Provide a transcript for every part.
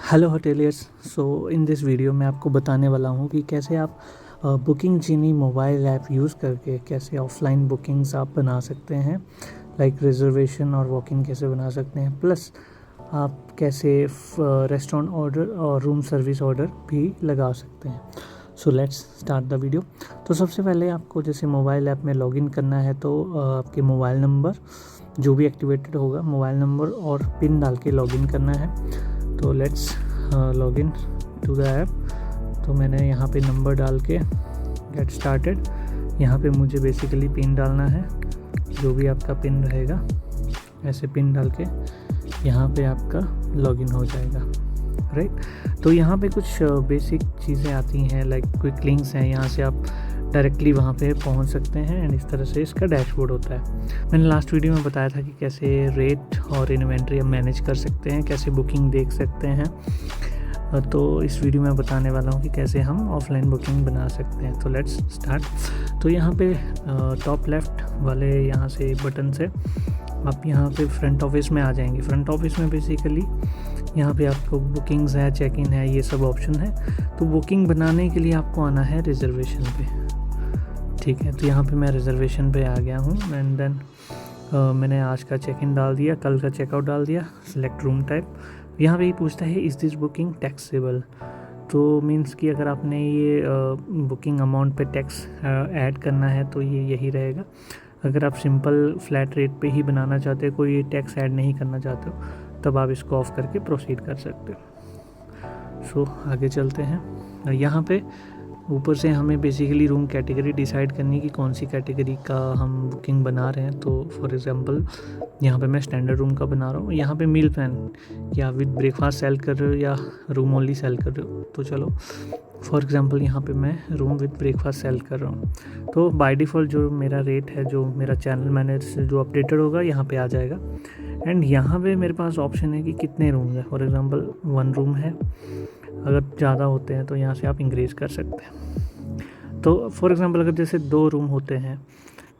Hello hoteliers. So in this video मैं आपको बताने वाला हूँ कि कैसे आप बुकिंग जीनी मोबाइल ऐप यूज़ करके कैसे ऑफलाइन बुकिंग्स आप बना सकते हैं, लाइक रिजर्वेशन और वॉकिंग कैसे बना सकते हैं, प्लस आप कैसे रेस्टोरेंट ऑर्डर और रूम सर्विस ऑर्डर भी लगा सकते हैं। So let's start the video. तो सबसे पहले आपको जैसे मोबाइल ऐप में लॉगिन करना है तो आपके मोबाइल नंबर जो भी एक्टिवेटेड होगा, मोबाइल नंबर और पिन डाल के लॉगिन करना है। तो let's login to the app. तो मैंने यहाँ पे नंबर डाल के गेट स्टार्टेड। यहाँ पे मुझे बेसिकली पिन डालना है, जो भी आपका पिन रहेगा ऐसे पिन डाल के यहाँ पे आपका लॉगिन हो जाएगा, राइट। तो यहाँ पे कुछ बेसिक चीज़ें आती हैं, लाइक क्विक लिंक्स हैं, यहाँ से आप डायरेक्टली वहाँ पे पहुँच सकते हैं एंड इस तरह से इसका डैशबोर्ड होता है। मैंने लास्ट वीडियो में बताया था कि कैसे रेट और इन्वेंट्री आप मैनेज कर सकते हैं, कैसे बुकिंग देख सकते हैं। तो इस वीडियो में बताने वाला हूँ कि कैसे हम ऑफलाइन बुकिंग बना सकते हैं। तो लेट्स स्टार्ट। तो यहाँ पे टॉप लेफ़्ट वाले यहाँ से बटन से आप यहाँ पे फ्रंट ऑफिस में आ जाएंगे। फ्रंट ऑफिस में बेसिकली यहाँ पे आपको बुकिंग्स है, चेक इन है, ये सब ऑप्शन है। तो बुकिंग बनाने के लिए आपको आना है रिजर्वेशन पे, ठीक है। तो यहाँ पे मैं रिजर्वेशन पे आ गया हूँ एंड देन मैंने आज का चेक इन डाल दिया, कल का चेकआउट डाल दिया, सिलेक्ट रूम टाइप। यहाँ पे ही पूछता है इज़ दिस बुकिंग टैक्सेबल। तो मीन्स कि अगर आपने ये बुकिंग अमाउंट पे टैक्स ऐड करना है तो ये यही रहेगा। अगर आप सिंपल फ्लैट रेट पे ही बनाना चाहते हो, कोई टैक्स ऐड नहीं करना चाहते हो, तब आप इसको ऑफ़ करके प्रोसीड कर सकते हो। सो आगे चलते हैं। यहाँ पे ऊपर से हमें बेसिकली रूम कैटेगरी डिसाइड करनी है कि कौन सी कैटेगरी का हम बुकिंग बना रहे हैं। तो फॉर एग्जांपल यहाँ पे मैं स्टैंडर्ड रूम का बना रहा हूँ। यहाँ पे मील प्लान कि आप विद ब्रेकफास्ट सेल कर रहे हो या रूम ओनली सेल कर रहे हो। तो चलो फॉर एग्जांपल यहाँ पे मैं रूम विद ब्रेकफास्ट सेल कर रहा हूँ। तो बाय डिफ़ॉल्ट जो मेरा रेट है, जो मेरा चैनल मैनेजर से जो अपडेटेड होगा, यहाँ पे आ जाएगा। एंड यहाँ पे मेरे पास ऑप्शन है कि कितने रूम है। फॉर एग्जांपल 1 रूम है, अगर ज़्यादा होते हैं तो यहाँ से आप इंक्रीज़ कर सकते हैं। तो फॉर एग्जांपल अगर जैसे 2 रूम होते हैं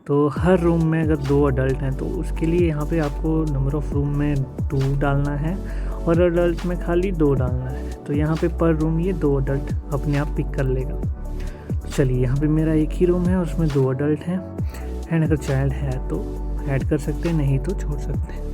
तो हर रूम में अगर 2 अडल्ट हैं तो उसके लिए यहाँ पे आपको नंबर ऑफ़ रूम में 2 डालना है और अडल्ट में खाली 2 डालना है। तो यहाँ पे पर रूम ये 2 अडल्ट अपने आप पिक कर लेगा। तो चलिए यहाँ पे मेरा एक ही रूम है और उसमें 2 अडल्ट हैं एंड अगर चाइल्ड है तो ऐड कर सकते हैं, नहीं तो छोड़ सकते हैं।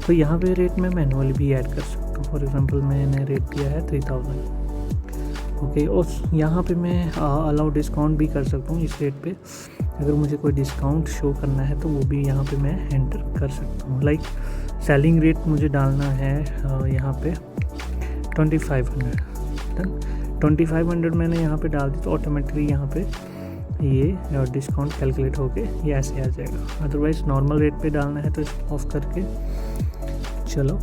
तो यहाँ पे रेट में मैनुअली भी ऐड कर सकता हूँ। फॉर एग्जांपल मैंने रेट दिया है 3000, ओके। और यहाँ पे मैं अलाउ डिस्काउंट भी कर सकता हूँ इस रेट पे। अगर मुझे कोई डिस्काउंट शो करना है तो वो भी यहाँ पे मैं एंटर कर सकता हूँ। लाइक सेलिंग रेट मुझे डालना है यहाँ पे 2500, 2500 मैंने यहाँ पे डाल दी तो ऑटोमेटिकली यहाँ पे ये डिस्काउंट कैलकुलेट होके ये ऐसे आ जाएगा। अदरवाइज़ नॉर्मल रेट पे डालना है तो इसको ऑफ करके चलो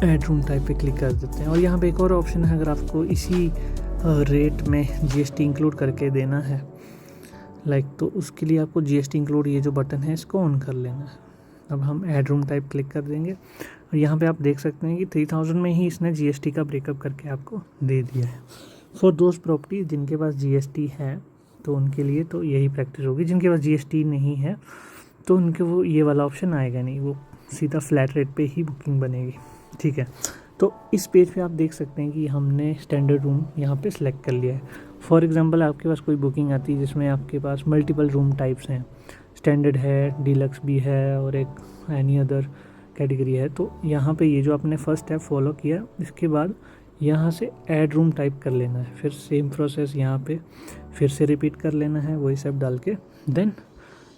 ऐड रूम टाइप पे क्लिक कर देते हैं। और यहाँ पे एक और ऑप्शन है, अगर आपको इसी रेट में जीएसटी इंक्लूड करके देना है लाइक, तो उसके लिए आपको जीएसटी इंक्लूड ये जो बटन है इसको ऑन कर लेना है। अब हम ऐड रूम टाइप क्लिक कर देंगे और यहाँ पे आप देख सकते हैं कि 3000 में ही इसने जीएसटी का ब्रेकअप करके आपको दे दिया है। फॉर दोज प्रॉपर्टी जिनके पास जीएसटी है तो उनके लिए तो यही प्रैक्टिस होगी। जिनके पास जीएसटी नहीं है तो उनके वो ये वाला ऑप्शन आएगा नहीं, वो सीधा फ्लैट रेट पे ही बुकिंग बनेगी, ठीक है। तो इस पेज पे आप देख सकते हैं कि हमने स्टैंडर्ड रूम यहाँ पे सिलेक्ट कर लिया है। फॉर एग्जांपल आपके पास कोई बुकिंग आती है जिसमें आपके पास मल्टीपल रूम टाइप्स हैं, स्टैंडर्ड है, डीलक्स भी है और एक एनी अदर कैटेगरी है। तो यहाँ पे ये जो आपने फर्स्ट स्टेप फॉलो किया, इसके बाद यहाँ से ऐड रूम टाइप कर लेना है। फिर सेम प्रोसेस यहाँ पे फिर से रिपीट कर लेना है, वही सब डाल के देन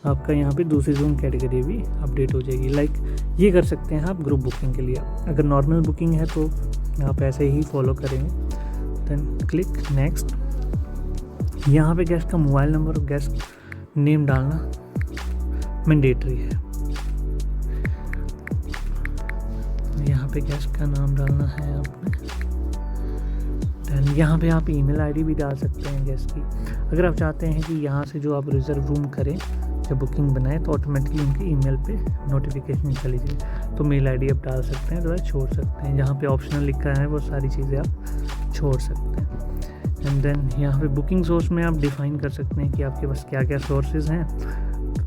आपका यहाँ पे दूसरी रूम कैटेगरी भी अपडेट हो जाएगी। लाइक ये कर सकते हैं आप ग्रुप बुकिंग के लिए। अगर नॉर्मल बुकिंग है तो आप ऐसे ही फॉलो करेंगे। Then click next. यहाँ पे गेस्ट का मोबाइल नंबर और गेस्ट नेम डालना मैंडेटरी है। यहाँ पे गेस्ट का नाम डालना है आपने। देन यहाँ पे आप ईमेल आईडी भी डाल सकते हैं गेस्ट की। अगर आप चाहते हैं कि यहाँ से जो आप रिजर्व रूम करें, जब बुकिंग बनाए तो ऑटोमेटिकली उनके ईमेल पे नोटिफिकेशन चली जाए, तो मेल आईडी आप डाल सकते हैं, तो छोड़ सकते हैं। जहाँ पे ऑप्शनल लिखा है वो सारी चीज़ें आप छोड़ सकते हैं। एंड देन यहाँ पे बुकिंग सोर्स में आप डिफ़ाइन कर सकते हैं कि आपके पास क्या क्या सोर्सेज हैं।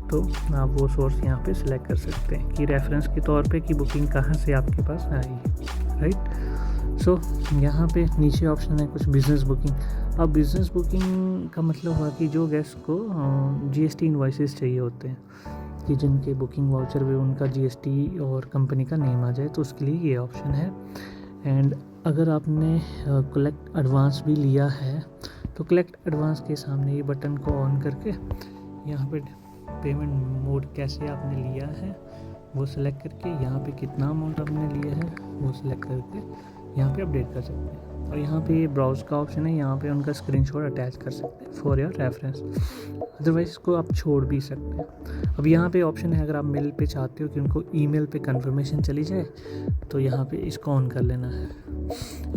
तो आप वो सोर्स यहाँ पे सिलेक्ट कर सकते हैं कि रेफरेंस के तौर पे कि बुकिंग कहाँ से आपके पास आई है, राइट। सो यहाँ पे नीचे ऑप्शन है कुछ बिज़नेस बुकिंग। अब बिज़नेस बुकिंग का मतलब हुआ कि जो गेस्ट को GST इनवॉइसेस चाहिए होते हैं, कि जिनके बुकिंग वाउचर पे उनका GST और कंपनी का नेम आ जाए, तो उसके लिए ये ऑप्शन है। एंड अगर आपने कलेक्ट एडवांस भी लिया है तो कलेक्ट एडवांस के सामने ये बटन को ऑन करके यहाँ पे पेमेंट मोड कैसे आपने लिया है वो सिलेक्ट करके, यहाँ पे कितना अमाउंट आपने लिया है वो सिलेक्ट करके यहाँ पे अपडेट कर सकते हैं। और यहाँ पे ब्राउज का ऑप्शन है, यहाँ पे उनका स्क्रीनशॉट अटैच कर सकते हैं फॉर योर रेफरेंस। अदरवाइज इसको आप छोड़ भी सकते हैं। अब यहाँ पे ऑप्शन है, अगर आप मेल पे चाहते हो कि उनको ईमेल पे कंफर्मेशन चली जाए तो यहाँ पे इसको ऑन कर लेना है।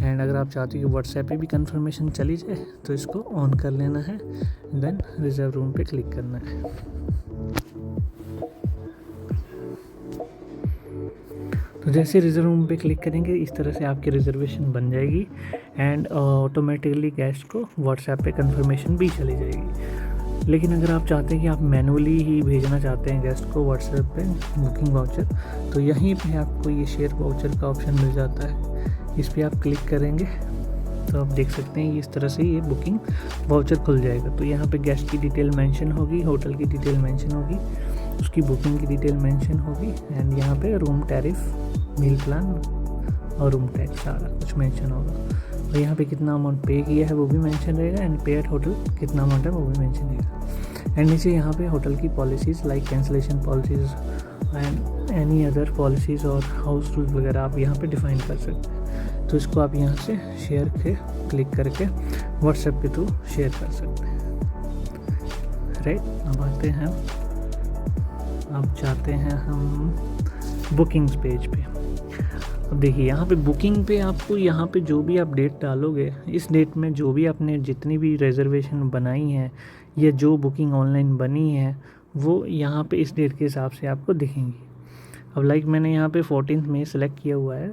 एंड अगर आप चाहते हो कि व्हाट्सएप पे भी कंफर्मेशन चली जाए तो इसको ऑन कर लेना है। देन रिजर्व रूम पे क्लिक करना है। तो जैसे रिजर्व रूम पे क्लिक करेंगे इस तरह से आपकी रिजर्वेशन बन जाएगी एंड ऑटोमेटिकली गेस्ट को व्हाट्सएप पे कंफर्मेशन भी चली जाएगी। लेकिन अगर आप चाहते हैं कि आप मैनुअली ही भेजना चाहते हैं गेस्ट को व्हाट्सएप पे बुकिंग वाउचर, तो यहीं पे आपको ये शेयर वाउचर का ऑप्शन मिल जाता है। इस पर आप क्लिक करेंगे तो आप देख सकते हैं इस तरह से ये बुकिंग वाउचर खुल जाएगा। तो यहाँ पे गेस्ट की डिटेल मेंशन होगी, होटल की डिटेल मेंशन होगी, उसकी बुकिंग की डिटेल मेंशन होगी एंड यहाँ पे रूम टैरिफ, मील प्लान और रूम टैक्स सारा कुछ मेंशन होगा। और यहाँ पे कितना अमाउंट पे किया है वो भी मेंशन रहेगा एंड पे एट होटल कितना अमाउंट है वो भी मेंशन रहेगा। एंड नीचे यहाँ पे होटल की policies like cancellation policies and any other policies और हाउस रूल्स वगैरह आप यहाँ पे डिफाइन कर सकते हैं। तो इसको आप यहाँ से शेयर के क्लिक करके व्हाट्सएप के थ्रू शेयर कर सकते हैं। राइट, अब आते हैं, अब जाते हैं हम बुकिंग्स पेज पे। अब देखिए यहाँ पे बुकिंग पे आपको यहाँ पे जो भी आप डेट डालोगे, इस डेट में जो भी आपने जितनी भी रिजर्वेशन बनाई है या जो बुकिंग ऑनलाइन बनी है वो यहाँ पे इस डेट के हिसाब से आपको दिखेंगी। अब लाइक मैंने यहाँ पे 14 मई सेलेक्ट किया हुआ है,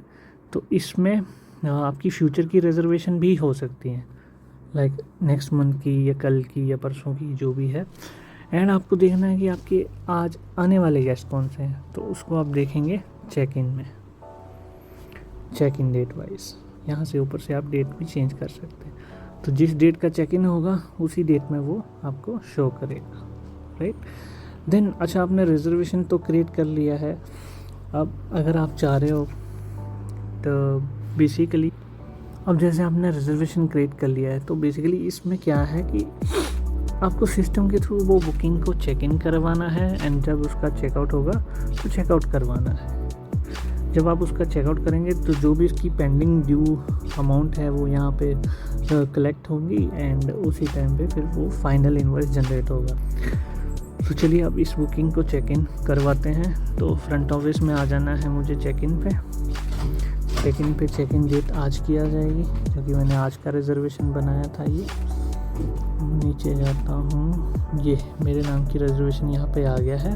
तो इसमें आपकी फ्यूचर की रिजर्वेशन भी हो सकती हैं, लाइक नेक्स्ट मंथ की या कल की या परसों की जो भी है। एंड आपको देखना है कि आपके आज आने वाले गेस्ट कौन से हैं, तो उसको आप देखेंगे चेक इन में, चेक इन डेट वाइज। यहाँ से ऊपर से आप डेट भी चेंज कर सकते हैं। तो जिस डेट का चेक इन होगा उसी डेट में वो आपको शो करेगा। राइट, देन अच्छा आपने रिजर्वेशन तो क्रिएट कर लिया है। अब अगर आप चाह रहे हो तो बेसिकली, अब जैसे आपने रिजर्वेशन क्रिएट कर लिया है तो बेसिकली इसमें क्या है कि आपको सिस्टम के थ्रू वो बुकिंग को चेक इन करवाना है एंड जब उसका चेकआउट होगा तो चेकआउट करवाना है। जब आप उसका चेकआउट करेंगे तो जो भी इसकी पेंडिंग ड्यू अमाउंट है वो यहाँ पे कलेक्ट होगी एंड उसी टाइम पे फिर वो फाइनल इनवॉइस जनरेट होगा। तो चलिए अब इस बुकिंग को चेक इन करवाते हैं। तो फ्रंट ऑफिस में आ जाना है मुझे चेक इन पे। चेक इन पे चेक इन डेट आज की आ जाएगी क्योंकि मैंने आज का रिजर्वेशन बनाया था। ये नीचे जाता हूँ, ये मेरे नाम की रिजर्वेशन यहाँ पे आ गया है।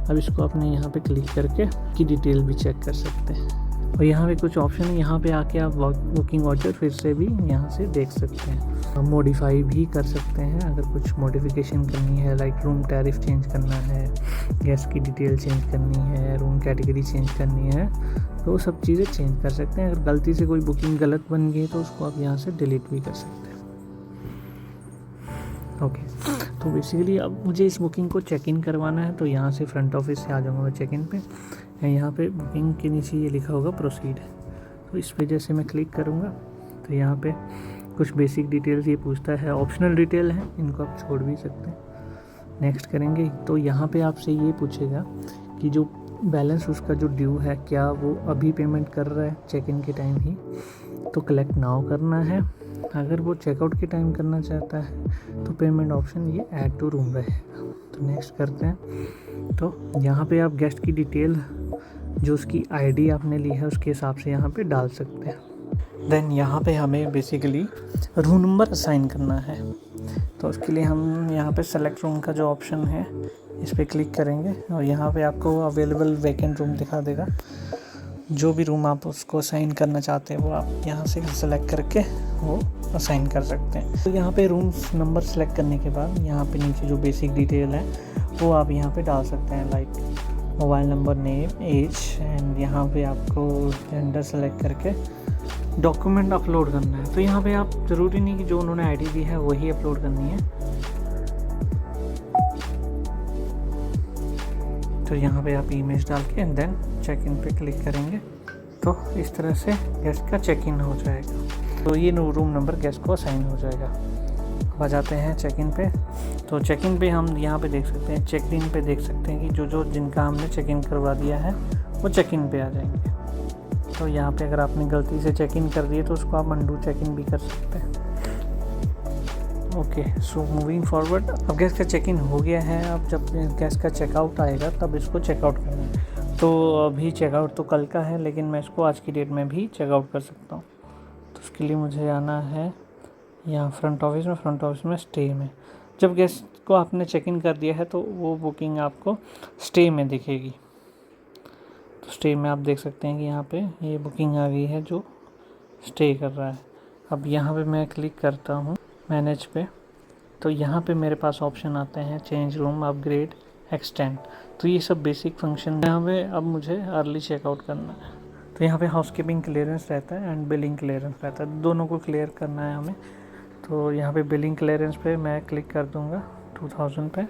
अब इसको अपने यहाँ पे क्लिक करके की डिटेल भी चेक कर सकते हैं। और यहाँ पे कुछ ऑप्शन है, यहाँ पे आके आप बुकिंग वाउचर फिर से भी यहाँ से देख सकते हैं, मॉडिफाई भी कर सकते हैं अगर कुछ मॉडिफिकेशन करनी है, लाइक रूम टैरिफ चेंज करना है, गेस्ट की डिटेल चेंज करनी है, रूम कैटेगरी चेंज करनी है, तो वो सब चीज़ें चेंज कर सकते हैं। अगर गलती से कोई बुकिंग गलत बन गई तो उसको आप यहाँ से डिलीट भी कर सकते हैं। ओके, तो बेसिकली अब मुझे इस बुकिंग को चेक इन करवाना है, तो यहाँ से फ्रंट ऑफिस से आ जाऊँगा मैं चेक इन पे। यहाँ पे बुकिंग के नीचे ये लिखा होगा प्रोसीड, तो इस पे जैसे मैं क्लिक करूँगा तो यहाँ पे कुछ बेसिक डिटेल्स ये पूछता है, ऑप्शनल डिटेल है, इनको आप छोड़ भी सकते हैं। नेक्स्ट करेंगे तो यहाँ पे आपसे ये पूछेगा कि जो बैलेंस उसका जो ड्यू है क्या वो अभी पेमेंट कर रहा है चेक इन के टाइम ही, तो कलेक्ट नाउ करना है। अगर वो चेकआउट के टाइम करना चाहता है तो पेमेंट ऑप्शन ये ऐड टू रूम रहेगा। तो नेक्स्ट करते हैं। तो यहाँ पे आप गेस्ट की डिटेल जो उसकी आईडी आपने ली है उसके हिसाब से यहाँ पे डाल सकते हैं। देन यहाँ पे हमें बेसिकली रूम नंबर असाइन करना है, तो उसके लिए हम यहाँ पे सेलेक्ट रूम का जो ऑप्शन है इस पर क्लिक करेंगे और यहाँ पे आपको अवेलेबल वैकेंट रूम दिखा देगा। जो भी रूम आप उसको असाइन करना चाहते हैं वो आप यहाँ से सेलेक्ट करके वो असाइन कर सकते हैं। तो यहाँ पे रूम नंबर सेलेक्ट करने के बाद यहाँ पे नीचे जो बेसिक डिटेल है वो आप यहाँ पे डाल सकते हैं, like mobile number, name, age and यहाँ पे आपको जेंडर सेलेक्ट करके डॉक्यूमेंट अपलोड करना है, तो यहाँ पे आप ज़रूरी नहीं कि जो उन्होंने आईडी दी है वही अपलोड करनी है। तो यहाँ पे आप इमेज डाल के देन चेक इन पे क्लिक करेंगे तो इस तरह से गेस्ट का चेक इन हो जाएगा। तो ये रूम नंबर गेस्ट को असाइन हो जाएगा। अब आ जाते हैं चेक इन पे। तो चेक इन पे हम यहाँ पे देख सकते हैं, चेक इन पे देख सकते हैं कि जो जिनका हमने चेक इन करवा दिया है वो चेक इन पे आ जाएंगे। तो यहाँ पे अगर आपने गलती से चेक इन कर दिए तो उसको आप अनडू चेक इन भी कर सकते हैं। ओके, सो मूविंग फॉरवर्ड, अब गेस्ट का चेक इन हो गया है। अब जब गेस्ट का चेकआउट आएगा तब इसको चेकआउट करना है। तो अभी चेकआउट तो कल का है, लेकिन मैं इसको आज की डेट में भी चेकआउट कर सकता हूँ। तो उसके लिए मुझे आना है यहाँ फ्रंट ऑफिस में स्टे में। जब गेस्ट को आपने चेक इन कर दिया है तो वो बुकिंग आपको स्टे में दिखेगी। तो स्टे में आप देख सकते हैं कि यहाँ पे ये बुकिंग आ गई है जो स्टे कर रहा है। अब यहाँ पे मैं क्लिक करता हूँ मैनेज पे, तो यहाँ पे मेरे पास ऑप्शन आते हैं चेंज रूम, अपग्रेड, एक्सटेंड। तो ये सब बेसिक फंक्शन यहाँ पे अब मुझे अर्ली चेकआउट करना है। तो यहाँ पे हाउसकीपिंग क्लियरेंस रहता है एंड बिलिंग क्लियरेंस रहता है, दोनों को क्लियर करना है हमें। तो यहाँ पे बिलिंग क्लियरेंस पे मैं क्लिक कर दूँगा 2000 पे,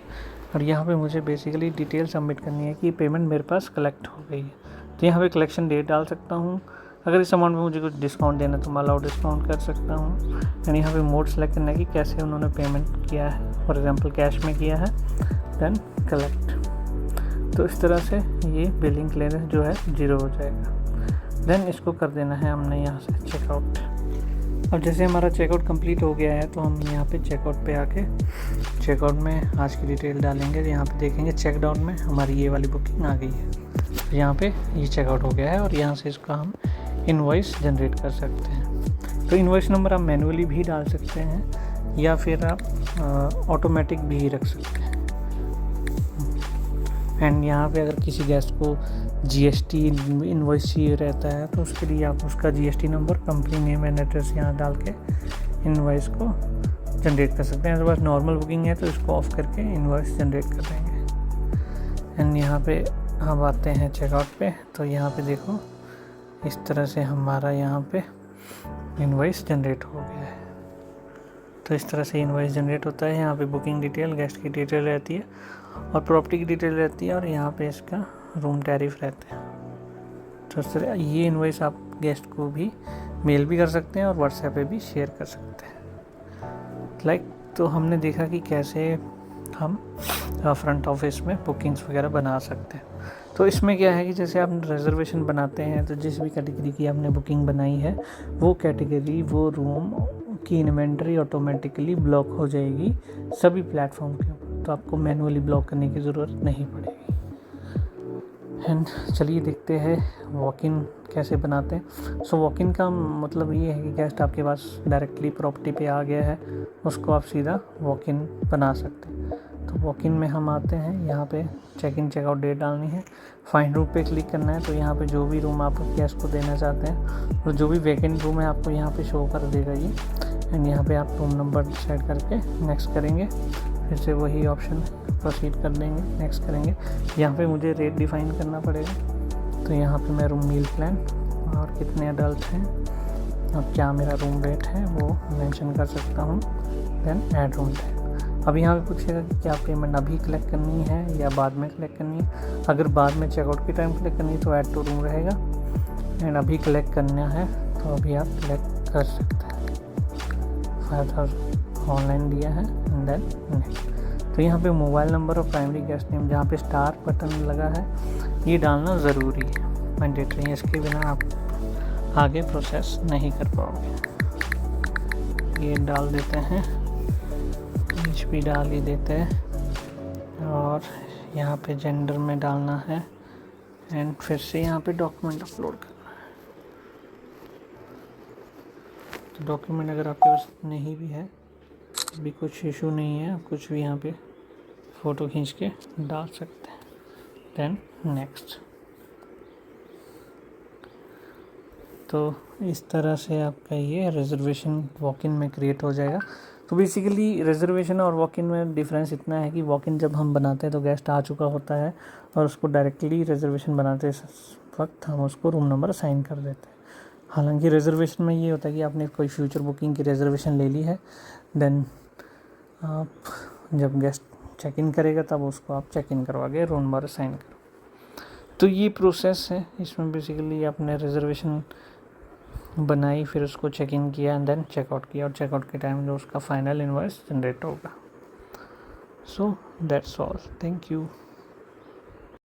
और यहाँ पे मुझे बेसिकली डिटेल सबमिट करनी है कि पेमेंट मेरे पास कलेक्ट हो गई है। तो यहाँ पे कलेक्शन डेट डाल सकता हूँ। अगर इस अमाउंट में मुझे कुछ डिस्काउंट देना है तो मैं अलाउ डिस्काउंट कर सकता हूँ। एंड यहाँ पे मोड सेलेक्ट करना है कि कैसे उन्होंने पेमेंट किया है, फॉर एग्जांपल कैश में किया है, देन कलेक्ट। तो इस तरह से ये बिलिंग क्लियरेंस जो है 0 हो जाएगा। देन इसको कर देना है हमने यहाँ से चेकआउट। अब जैसे हमारा चेकआउट कंप्लीट हो गया है तो हम यहाँ पे चेकआउट पे आके चेकआउट में आज की डिटेल डालेंगे। यहाँ पे देखेंगे चेकडाउन में हमारी ये वाली बुकिंग आ गई है। तो यहाँ पे ये चेकआउट हो गया है और यहाँ से इसका हम इनवॉइस जनरेट कर सकते हैं। तो इनवॉइस नंबर आप मैनुअली भी डाल सकते हैं या फिर आप ऑटोमेटिक भी रख सकते हैं। एंड यहाँ पे अगर किसी गेस्ट को जीएसटी इनवॉइस चाहिए रहता है तो उसके लिए आप उसका GST number, company name and address यहाँ डाल के इनवॉइस को जनरेट कर सकते हैं। अदरवाइज नॉर्मल बुकिंग है तो इसको ऑफ करके इनवॉइस जनरेट कर देंगे। एंड यहाँ पे हम आते हैं चेकआउट पे, तो यहाँ पे देखो इस तरह से हमारा यहाँ पे इनवॉइस जनरेट हो गया है। तो इस तरह से इनवॉइस जनरेट होता है। यहाँ पे बुकिंग डिटेल, गेस्ट की डिटेल रहती है और प्रॉपर्टी की डिटेल रहती है, और यहाँ पे इसका रूम टैरिफ रहता है। तो इस तरह ये इनवॉइस आप गेस्ट को भी मेल भी कर सकते हैं और व्हाट्सएप पे भी शेयर कर सकते हैं। तो हमने देखा कि कैसे हम फ्रंट ऑफिस में बुकिंग्स वगैरह बना सकते हैं। तो इसमें क्या है कि जैसे आप रिजर्वेशन बनाते हैं तो जिस भी कैटेगरी की आपने बुकिंग बनाई है वो कैटेगरी, वो रूम की इन्वेंटरी ऑटोमेटिकली ब्लॉक हो जाएगी सभी प्लेटफॉर्म के ऊपर। तो आपको मैनुअली ब्लॉक करने की ज़रूरत नहीं पड़ेगी। एंड चलिए देखते हैं वॉक इन कैसे बनाते हैं। सो वॉक इन का मतलब ये है कि गेस्ट आपके पास डायरेक्टली प्रॉपर्टी पे आ गया है, उसको आप सीधा वॉक इन बना सकते हैं। तो वॉक इन में हम आते हैं, यहाँ पे चेक इन चेकआउट डेट डालनी है, फाइंड रूम पे क्लिक करना है। तो यहाँ पे जो भी रूम आप गेस्ट को देना चाहते हैं तो जो भी वैकेंट रूम है आपको यहाँ पे शो कर देगा ये। एंड यहाँ पे आप रूम नंबर डिसाइड करके नेक्स्ट करेंगे, फिर से वही ऑप्शन प्रोसीड कर देंगे, नेक्स्ट करेंगे। यहाँ पे मुझे रेट डिफाइन करना पड़ेगा। तो यहाँ पे मैं रूम मील प्लान और कितने अडल्ट हैं और क्या मेरा रूम रेट है वो मेंशन कर सकता हूँ। Then add room rate. अब यहाँ पे पूछेगा कि क्या पेमेंट अभी कलेक्ट करनी है या बाद में कलेक्ट करनी है। अगर बाद में चेकआउट के टाइम कलेक्ट करनी है तो ऐड टू रूम रहेगा, एंड अभी कलेक्ट करना है तो अभी आप कलेक्ट कर सकते हैं। 5000 ऑनलाइन दिया है एंड देन नेक्स्ट। तो यहाँ पे मोबाइल नंबर और प्राइमरी गेस्ट नेम जहाँ पे स्टार बटन लगा है ये डालना ज़रूरी है, मैंडेटरी है। इसके बिना आप आगे प्रोसेस नहीं कर पाओगे। ये डाल देते हैं, एच भी डाल ही देते हैं, और यहाँ पे जेंडर में डालना है, एंड फिर से यहाँ पे डॉक्यूमेंट अपलोड करना है। तो डॉक्यूमेंट अगर आपके पास नहीं भी है भी कुछ इशू नहीं है, आप कुछ भी यहाँ पे फ़ोटो खींच के डाल सकते हैं। Then next. तो इस तरह से आपका ये रिजर्वेशन वॉक इन में क्रिएट हो जाएगा। तो बेसिकली रिजर्वेशन और वॉक इन में डिफरेंस इतना है कि वॉक इन जब हम बनाते हैं तो गेस्ट आ चुका होता है और उसको डायरेक्टली रिजर्वेशन बनाते वक्त हम उसको रूम नंबर असाइन कर देते हैं। हालांकि रिजर्वेशन में ये होता है कि आपने कोई फ्यूचर बुकिंग की रिजर्वेशन ले ली है, देन आप जब गेस्ट चेक इन करेगा तब उसको आप चेक इन करवा के रूम नंबर असाइन करो। तो ये प्रोसेस है, इसमें बेसिकली आपने रिजर्वेशन बनाई, फिर उसको चेक इन किया एंड देन चेकआउट किया, और चेकआउट के टाइम जो उसका फाइनल इनवॉइस जनरेट होगा। So that's all, thank you.